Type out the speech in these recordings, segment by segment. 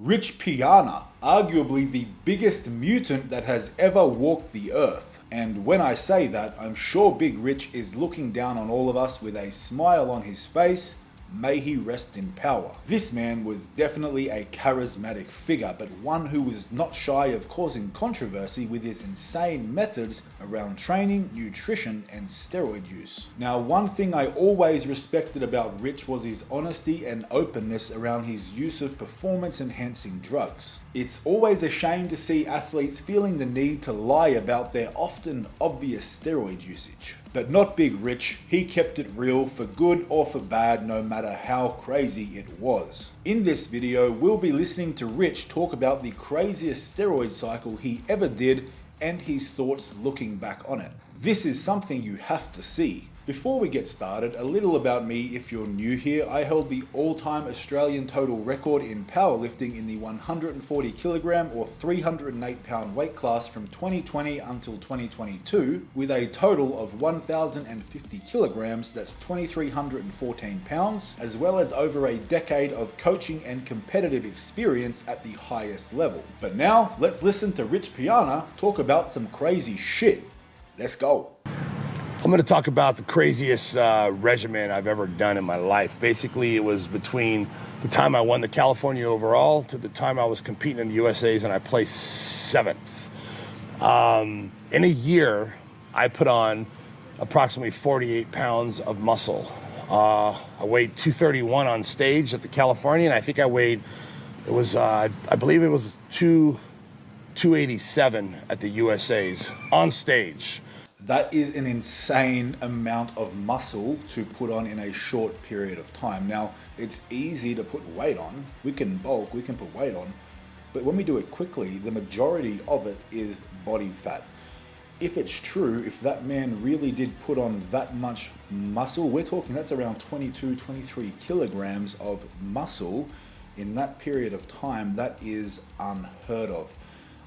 Rich Piana, arguably the biggest mutant that has ever walked the earth. And when I say that, I'm sure Big Rich is looking down on all of us with a smile on his face. May he rest in power. This man was definitely a charismatic figure, but one who was not shy of causing controversy with his insane methods around training, nutrition, and steroid use. Now, one thing I always respected about Rich was his honesty and openness around his use of performance-enhancing drugs. It's always a shame to see athletes feeling the need to lie about their often obvious steroid usage. But not Big Rich. He kept it real for good or for bad, no matter how crazy it was. In this video, we'll be listening to Rich talk about the craziest steroid cycle he ever did and his thoughts looking back on it. This is something you have to see. Before we get started, a little about me if you're new here. I held the all-time Australian total record in powerlifting in the 140 kilogram or 308 pound weight class from 2020 until 2022 with a total of 1,050 kilograms, that's 2,314 pounds, as well as over a decade of coaching and competitive experience at the highest level. But now, let's listen to Rich Piana talk about some crazy shit. Let's go. I'm going to talk about the craziest regimen I've ever done in my life. Basically, it was between the time I won the California overall to the time I was competing in the USA's and I placed 7th. In a year, I put on approximately 48 pounds of muscle. I weighed 231 on stage at the California, and I think I weighed, I believe it was 287 at the USA's on stage. That is an insane amount of muscle to put on in a short period of time. Now, it's easy to put weight on. We can bulk, we can put weight on. But when we do it quickly, the majority of it is body fat. If it's true, if that man really did put on that much muscle, we're talking that's around 22, 23 kilograms of muscle in that period of time. That is unheard of.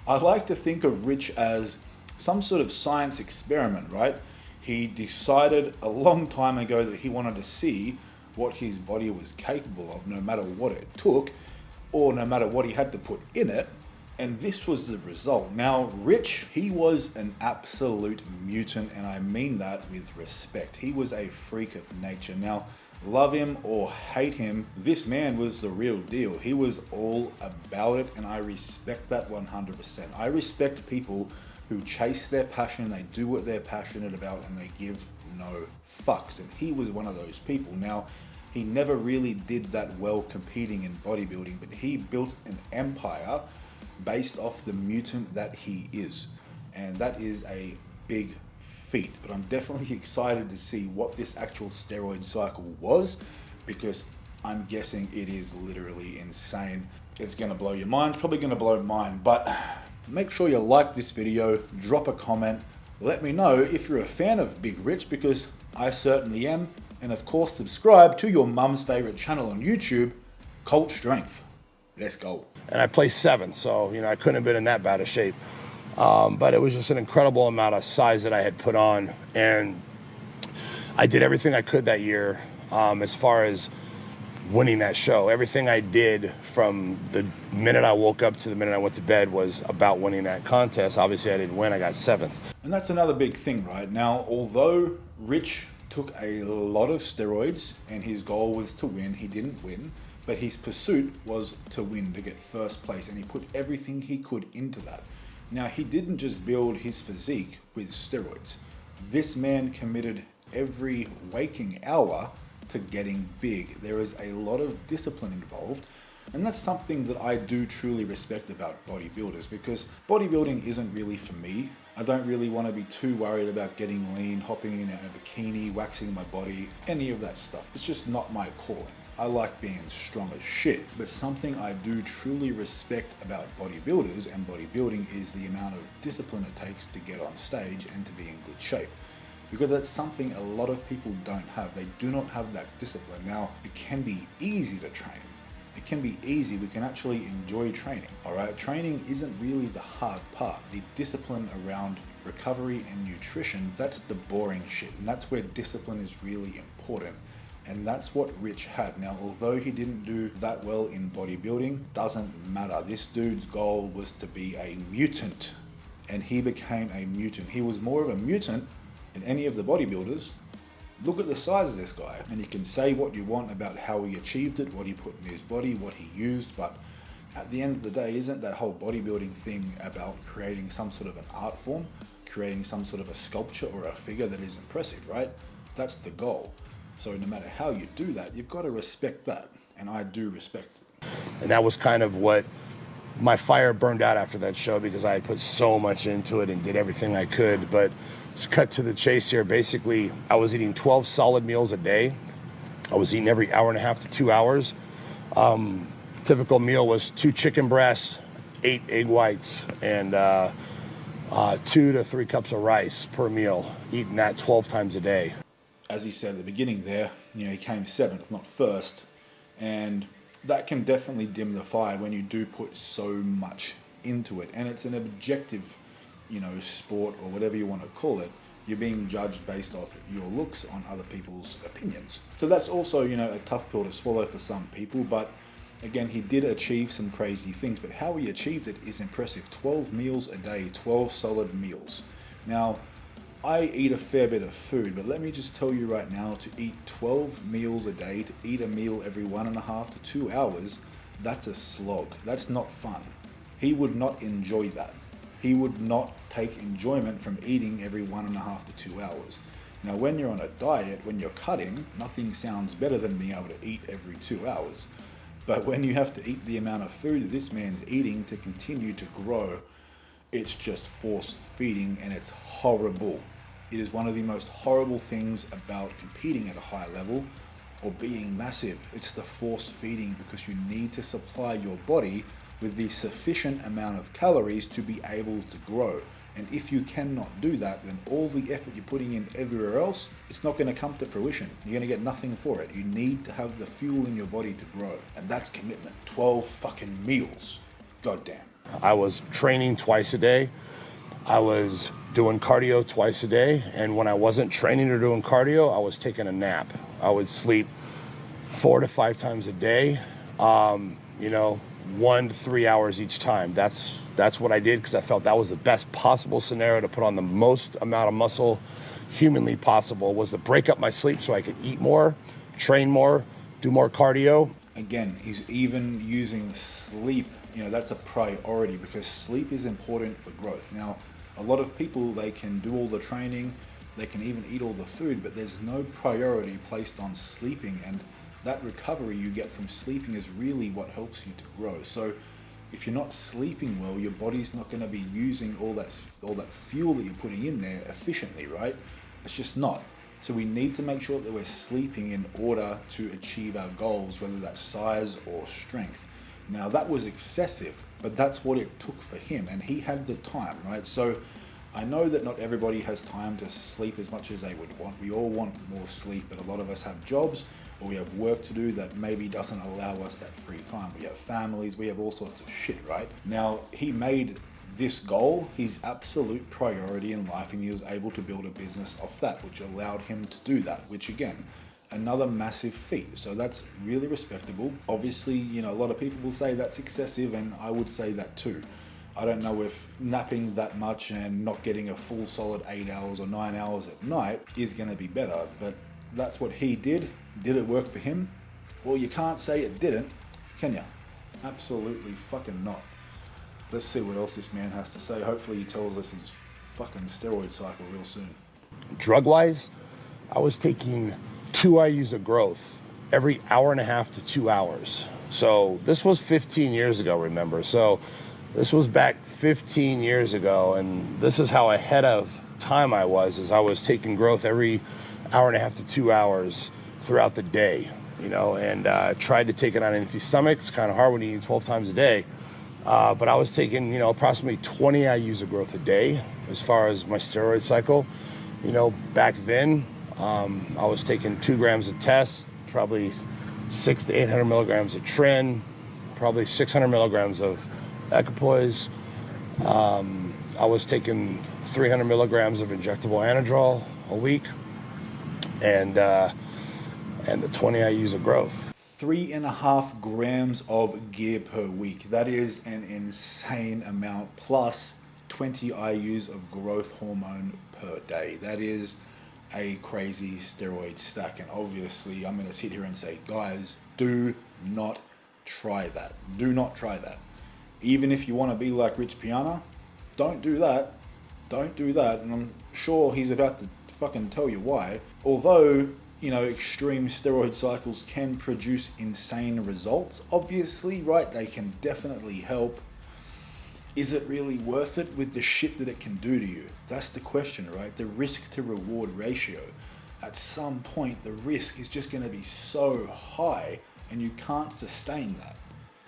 I like to think of Rich as some sort of science experiment, right? He decided a long time ago that he wanted to see what his body was capable of, no matter what it took, or no matter what he had to put in it, and this was the result. Now, Rich, he was an absolute mutant, and I mean that with respect. He was a freak of nature. Now, love him or hate him, this man was the real deal. He was all about it, and I respect that 100%. I respect people who chase their passion, they do what they're passionate about, and they give no fucks. And he was one of those people. Now, he never really did that well competing in bodybuilding, but he built an empire based off the mutant that he is. And that is a big feat. But I'm definitely excited to see what this actual steroid cycle was, because I'm guessing it is literally insane. It's gonna blow your mind, probably gonna blow mine, but make sure you like this video, drop a comment, let me know if you're a fan of Big Rich, because I certainly am, and of course subscribe to your mum's favorite channel on YouTube, Cult Strength. Let's go. And I placed 7th, so I couldn't have been in that bad a shape. But it was just an incredible amount of size that I had put on, and I did everything I could that year as far as winning that show. Everything I did from the minute I woke up to the minute I went to bed was about winning that contest. Obviously, I didn't win. I got 7th. And that's another big thing, right? Now, although Rich took a lot of steroids and his goal was to win, he didn't win, but his pursuit was to win, to get first place, and he put everything he could into that. Now, he didn't just build his physique with steroids. This man committed every waking hour to getting big. There is a lot of discipline involved, and that's something that I do truly respect about bodybuilders, because bodybuilding isn't really for me. I don't really want to be too worried about getting lean, hopping in a bikini, waxing my body, any of that stuff. It's just not my calling. I like being strong as shit, but something I do truly respect about bodybuilders and bodybuilding is the amount of discipline it takes to get on stage and to be in good shape. Because that's something a lot of people don't have. They do not have that discipline. Now, it can be easy to train. It can be easy. We can actually enjoy training, all right? Training isn't really the hard part. The discipline around recovery and nutrition, that's the boring shit. And that's where discipline is really important. And that's what Rich had. Now, although he didn't do that well in bodybuilding, doesn't matter. This dude's goal was to be a mutant, and he became a mutant. He was more of a mutant than any of the bodybuilders. Look at the size of this guy, and you can say what you want about how he achieved it, what he put in his body, what he used, but at the end of the day, isn't that whole bodybuilding thing about creating some sort of an art form, creating some sort of a sculpture or a figure that is impressive, right? That's the goal. So no matter how you do that, you've got to respect that, and I do respect it. And that was kind of what my fire burned out after that show, because I had put so much into it and did everything I could. But let's cut to the chase here. Basically, I was eating 12 solid meals a day. I was eating every hour and a half to 2 hours. Typical meal was 2 chicken breasts, 8 egg whites, and 2 to 3 cups of rice per meal, eating that 12 times a day. As he said at the beginning there, he came 7th, not 1st. And that can definitely dim the fire when you do put so much into it. And it's an objective, sport or whatever you want to call it. You're being judged based off your looks on other people's opinions. So that's also, a tough pill to swallow for some people. But again, he did achieve some crazy things. But how he achieved it is impressive. 12 meals a day, 12 solid meals. Now, I eat a fair bit of food, but let me just tell you right now, to eat 12 meals a day, to eat a meal every 1.5 to 2 hours, that's a slog. That's not fun. He would not enjoy that. He would not take enjoyment from eating every 1.5 to 2 hours. Now, when you're on a diet, when you're cutting, nothing sounds better than being able to eat every 2 hours. But when you have to eat the amount of food that this man's eating to continue to grow, it's just force feeding, and it's horrible. It is one of the most horrible things about competing at a high level or being massive. It's the force feeding, because you need to supply your body with the sufficient amount of calories to be able to grow. And if you cannot do that, then all the effort you're putting in everywhere else, it's not going to come to fruition. You're going to get nothing for it. You need to have the fuel in your body to grow. And that's commitment. 12 fucking meals. Goddamn. I was training twice a day. I was doing cardio twice a day. And when I wasn't training or doing cardio, I was taking a nap. I would sleep 4 to 5 times a day, 1 to 3 hours each time. That's what I did, because I felt that was the best possible scenario to put on the most amount of muscle humanly possible, was to break up my sleep so I could eat more, train more, do more cardio. Again, he's even using sleep. That's a priority, because sleep is important for growth. Now, a lot of people, they can do all the training, they can even eat all the food, but there's no priority placed on sleeping. And that recovery you get from sleeping is really what helps you to grow. So if you're not sleeping well, your body's not going to be using all that fuel that you're putting in there efficiently, right? It's just not. So we need to make sure that we're sleeping in order to achieve our goals, whether that's size or strength. Now, that was excessive, but that's what it took for him, and he had the time, right? So I know that not everybody has time to sleep as much as they would want. We all want more sleep, but a lot of us have jobs, or we have work to do that maybe doesn't allow us that free time. We have families, we have all sorts of shit, right? Now, he made this goal his absolute priority in life, and he was able to build a business off that, which allowed him to do that, which again, another massive feat. So that's really respectable. Obviously, a lot of people will say that's excessive, and I would say that too. I don't know if napping that much and not getting a full solid 8 hours or 9 hours at night is going to be better, but that's what he did. Did it work for him? Well, you can't say it didn't, can you? Absolutely fucking not. Let's see what else this man has to say. Hopefully he tells us his fucking steroid cycle real soon. Drug-wise, I was taking 2 IUs of growth every hour and a half to 2 hours. So this was 15 years ago, remember? So this was back 15 years ago, and this is how ahead of time I was taking growth every hour and a half to 2 hours throughout the day, and tried to take it on an empty stomach. It's kind of hard when you're eating 12 times a day. But I was taking, approximately 20 IUs of growth a day as far as my steroid cycle. Back then, I was taking 2 grams of test, probably 600 to 800 milligrams of tren, probably 600 milligrams of equipoise. I was taking 300 milligrams of injectable anadrol a week, and and the 20 IUs of growth. 3.5 grams of gear per week. That is an insane amount, plus 20 IUs of growth hormone per day. That is a crazy steroid stack. And obviously, I'm going to sit here and say, guys, do not try that. Do not try that. Even if you want to be like Rich Piana, don't do that. Don't do that. And I'm sure he's about to fucking tell you why. Although, you know, extreme steroid cycles can produce insane results, obviously, right? They can definitely help. Is it really worth it with the shit that it can do to you? That's the question, right? The risk to reward ratio. At some point, the risk is just going to be so high, and you can't sustain that.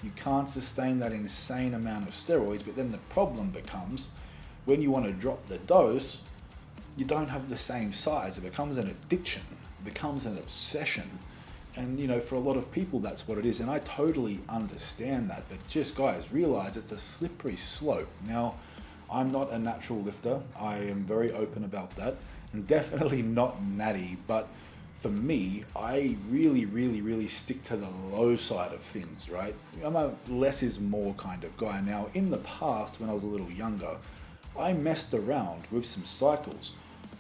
You can't sustain that insane amount of steroids, but then the problem becomes when you want to drop the dose, you don't have the same size. It becomes an addiction. It becomes an obsession. And, you know, for a lot of people, that's what it is. And I totally understand that. But just, guys, realize it's a slippery slope. Now, I'm not a natural lifter. I am very open about that. And definitely not natty. But for me, I really stick to the low side of things, right? I'm a less is more kind of guy. Now, in the past, when I was a little younger, I messed around with some cycles,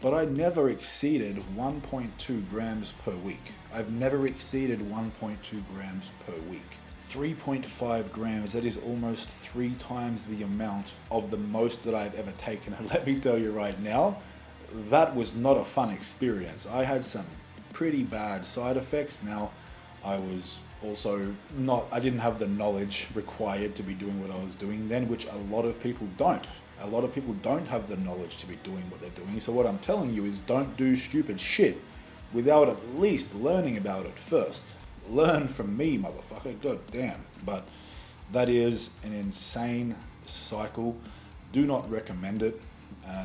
but I never exceeded 1.2 grams per week. I've never exceeded 1.2 grams per week. 3.5 grams, that is almost 3 times the amount of the most that I've ever taken. And let me tell you right now, that was not a fun experience. I had some pretty bad side effects. Now, I was also I didn't have the knowledge required to be doing what I was doing then, which a lot of people don't. A lot of people don't have the knowledge to be doing what they're doing. So what I'm telling you is don't do stupid shit without at least learning about it first. Learn from me, motherfucker. God damn. But that is an insane cycle. Do not recommend it.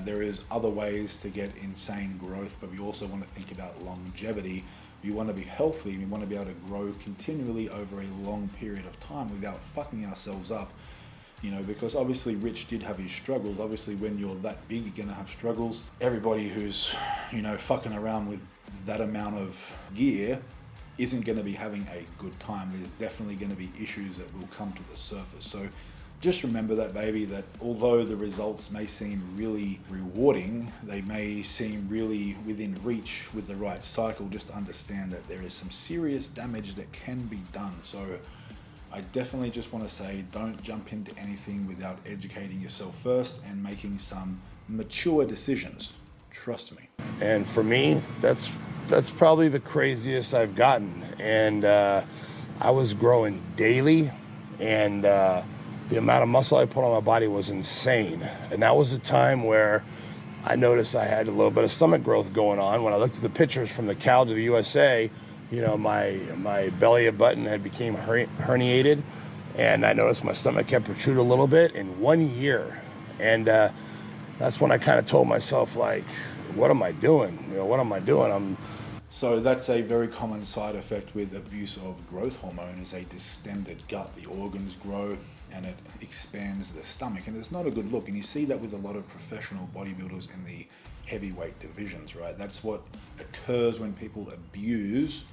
There is other ways to get insane growth, but we also want to think about longevity. We want to be healthy. We want to be able to grow continually over a long period of time without fucking ourselves up. You know, because obviously Rich did have his struggles. Obviously, when you're that big, you're going to have struggles. Everybody who's, you know, fucking around with that amount of gear isn't going to be having a good time. There's definitely going to be issues that will come to the surface. So just remember that, baby, that although the results may seem really rewarding, they may seem really within reach with the right cycle, just understand that there is some serious damage that can be done. So I definitely just want to say, don't jump into anything without educating yourself first and making some mature decisions. Trust me. And for me, that's probably the craziest I've gotten. And I was growing daily, and the amount of muscle I put on my body was insane. And that was a time where I noticed I had a little bit of stomach growth going on. When I looked at the pictures from the Cal to the USA, you know, my belly button had became herniated, and I noticed my stomach kept protruding a little bit in 1 year. And that's when I kind of told myself, like, what am I doing? You know, what am I doing? So that's a very common side effect with abuse of growth hormone, is a distended gut. The organs grow and it expands the stomach, and it's not a good look. And you see that with a lot of professional bodybuilders in the heavyweight divisions, right? That's what occurs when people abuse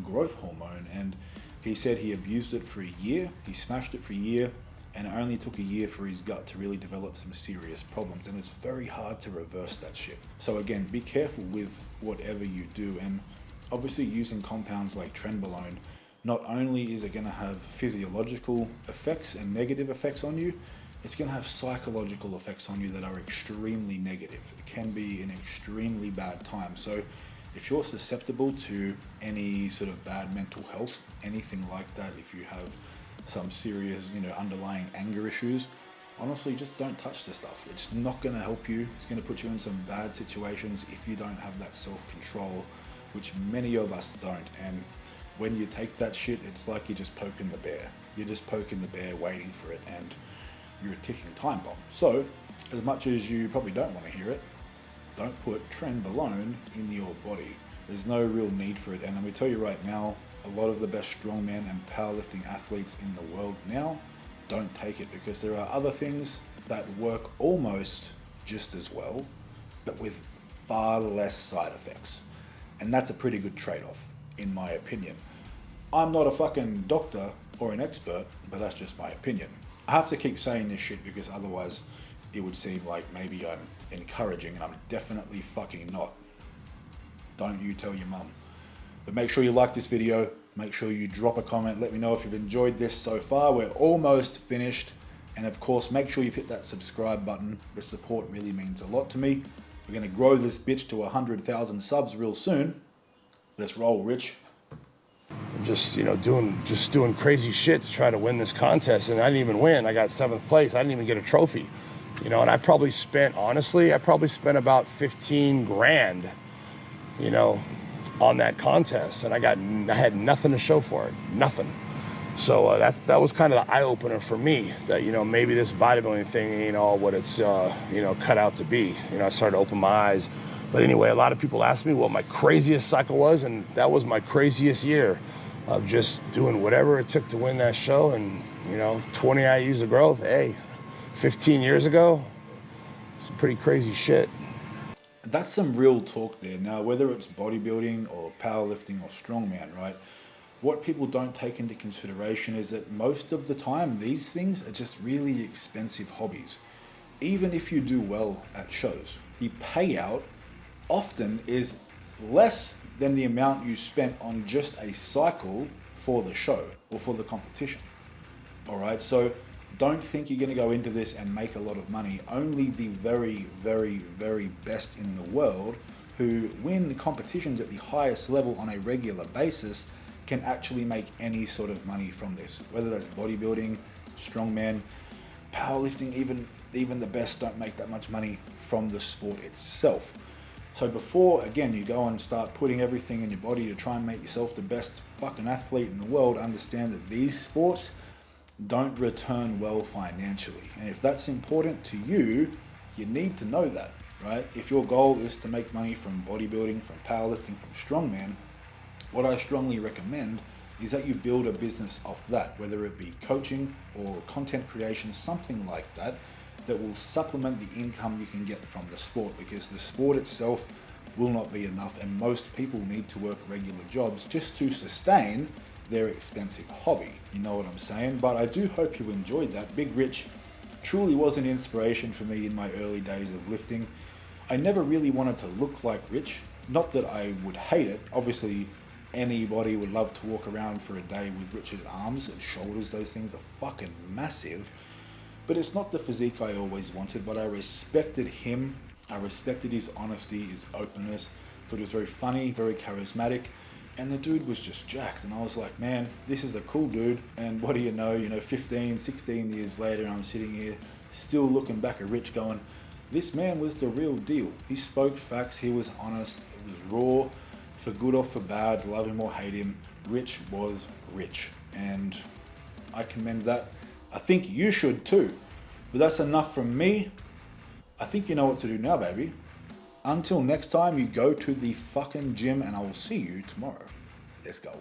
growth hormone. And he said he abused it for a year, he smashed it for a year, and it only took a year for his gut to really develop some serious problems. And it's very hard to reverse that shit. So again, be careful with whatever you do. And obviously using compounds like trenbolone, not only is it going to have physiological effects and negative effects on you, it's going to have psychological effects on you that are extremely negative. It can be an extremely bad time. So if you're susceptible to any sort of bad mental health, anything like that, if you have some serious, you know, underlying anger issues, honestly, just don't touch this stuff. It's not going to help you. It's going to put you in some bad situations if you don't have that self-control, which many of us don't. And when you take that shit, it's like you're just poking the bear. You're just poking the bear, waiting for it, and you're a ticking time bomb. So, as much as you probably don't want to hear it, don't put trenbolone in your body. There's no real need for it. And let me tell you right now, a lot of the best strongmen and powerlifting athletes in the world now don't take it, because there are other things that work almost just as well, but with far less side effects. And that's a pretty good trade-off. in my opinion. I'm not a fucking doctor or an expert, but that's just my opinion. I have to keep saying this shit because otherwise it would seem like maybe I'm encouraging, and I'm definitely fucking not. Don't you tell your mum. But make sure you like this video. Make sure you drop a comment. Let me know if you've enjoyed this so far. We're almost finished. And of course, make sure you've hit that subscribe button. The support really means a lot to me. We're going to grow this bitch to 100,000 subs real soon. Let's roll, Rich. Just, doing crazy shit to try to win this contest. And I didn't even win. I got 7th place. I didn't even get a trophy. And I probably spent about 15 grand, on that contest. And I had nothing to show for it. Nothing. So that was kind of the eye opener for me, that maybe this bodybuilding thing ain't all what it's cut out to be. I started to open my eyes. But anyway, a lot of people asked me what my craziest cycle was, and that was my craziest year of just doing whatever it took to win that show. And 20 IUs of growth. Hey, 15 years ago, it's pretty crazy shit. That's some real talk there. Now, whether it's bodybuilding or powerlifting or strongman, right? What people don't take into consideration is that most of the time, these things are just really expensive hobbies. Even if you do well at shows, the payout often is less than the amount you spent on just a cycle for the show or for the competition. All right, so don't think you're going to go into this and make a lot of money. Only the very, very, very best in the world who win competitions at the highest level on a regular basis can actually make any sort of money from this. Whether that's bodybuilding, strongman, powerlifting, even the best don't make that much money from the sport itself. So before, again, you go and start putting everything in your body to try and make yourself the best fucking athlete in the world, understand that these sports don't return well financially. And if that's important to you, you need to know that, right? If your goal is to make money from bodybuilding, from powerlifting, from strongman, what I strongly recommend is that you build a business off that, whether it be coaching or content creation, something like that, that will supplement the income you can get from the sport, because the sport itself will not be enough, and most people need to work regular jobs just to sustain their expensive hobby. You know what I'm saying? But I do hope you enjoyed that. Big Rich truly was an inspiration for me in my early days of lifting. I never really wanted to look like Rich. Not that I would hate it. Obviously, anybody would love to walk around for a day with Rich's arms and shoulders. Those things are fucking massive. But it's not the physique I always wanted, but I respected him. I respected his honesty, his openness. Thought he was very funny, very charismatic. And the dude was just jacked. And I was like, man, this is a cool dude. And what do you know, 15, 16 years later, I'm sitting here still looking back at Rich going, this man was the real deal. He spoke facts, he was honest, it was raw, for good or for bad, love him or hate him. Rich was Rich. And I commend that. I think you should too. But that's enough from me. I think you know what to do now, baby. Until next time, you go to the fucking gym, and I will see you tomorrow. Let's go.